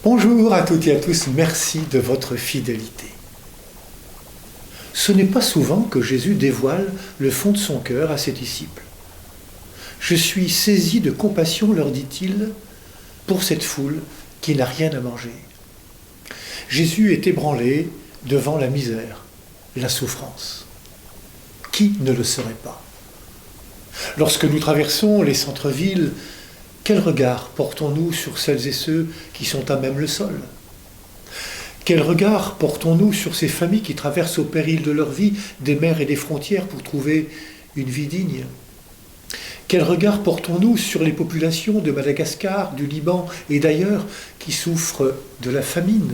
Bonjour à toutes et à tous, merci de votre fidélité. Ce n'est pas souvent que Jésus dévoile le fond de son cœur à ses disciples. Je suis saisi de compassion, leur dit-il, pour cette foule qui n'a rien à manger. Jésus est ébranlé devant la misère, la souffrance. Qui ne le serait pas? Lorsque nous traversons les centres-villes, quel regard portons-nous sur celles et ceux qui sont à même le sol? Quel regard portons-nous sur ces familles qui traversent au péril de leur vie des mers et des frontières pour trouver une vie digne? Quel regard portons-nous sur les populations de Madagascar, du Liban et d'ailleurs qui souffrent de la famine?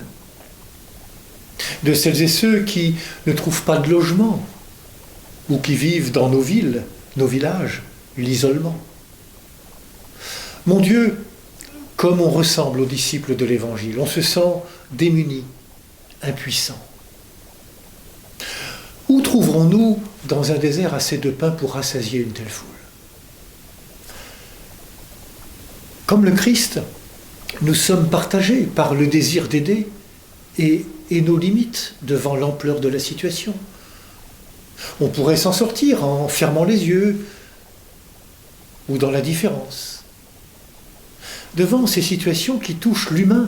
De celles et ceux qui ne trouvent pas de logement ou qui vivent dans nos villes, nos villages, l'isolement? Mon Dieu, comme on ressemble aux disciples de l'Évangile, on se sent démuni, impuissant. Où trouverons-nous dans un désert assez de pain pour rassasier une telle foule? Comme le Christ, nous sommes partagés par le désir d'aider et nos limites devant l'ampleur de la situation. On pourrait s'en sortir en fermant les yeux ou dans l'indifférence. Devant ces situations qui touchent l'humain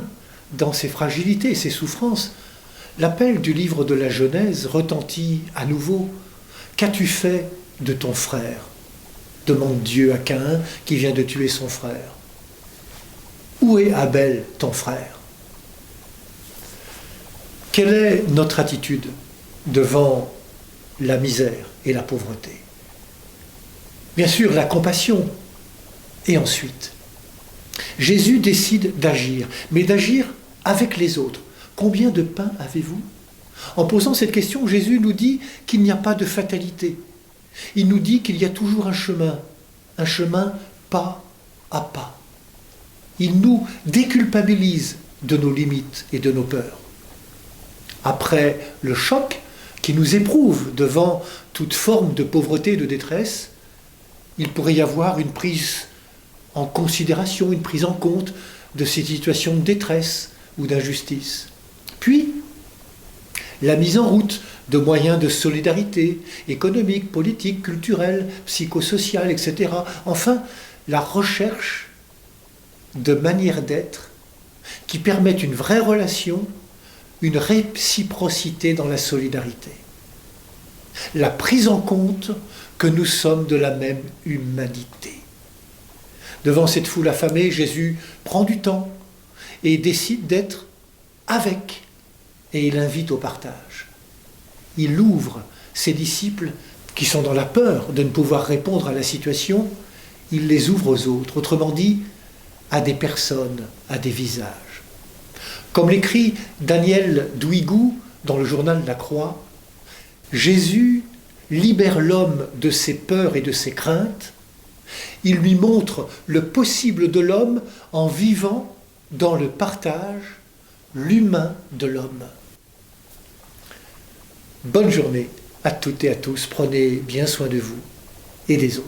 dans ses fragilités, ses souffrances, l'appel du livre de la Genèse retentit à nouveau. « Qu'as-tu fait de ton frère ?» demande Dieu à Caïn qui vient de tuer son frère. « Où est Abel, ton frère ?» Quelle est notre attitude devant la misère et la pauvreté? Bien sûr, la compassion. Et ensuite, Jésus décide d'agir, mais d'agir avec les autres. Combien de pain avez-vous? En posant cette question, Jésus nous dit qu'il n'y a pas de fatalité. Il nous dit qu'il y a toujours un chemin pas à pas. Il nous déculpabilise de nos limites et de nos peurs. Après le choc qui nous éprouve devant toute forme de pauvreté et de détresse, il pourrait y avoir une prise en considération, une prise en compte de ces situations de détresse ou d'injustice. Puis, la mise en route de moyens de solidarité économique, politique, culturelle, psychosociale, etc. Enfin, la recherche de manières d'être qui permettent une vraie relation, une réciprocité dans la solidarité. La prise en compte que nous sommes de la même humanité. Devant cette foule affamée, Jésus prend du temps et décide d'être avec, et il invite au partage. Il ouvre ses disciples qui sont dans la peur de ne pouvoir répondre à la situation, il les ouvre aux autres, autrement dit, à des personnes, à des visages. Comme l'écrit Daniel Douigou dans le journal La Croix, Jésus libère l'homme de ses peurs et de ses craintes. Il lui montre le possible de l'homme en vivant dans le partage l'humain de l'homme. Bonne journée à toutes et à tous. Prenez bien soin de vous et des autres.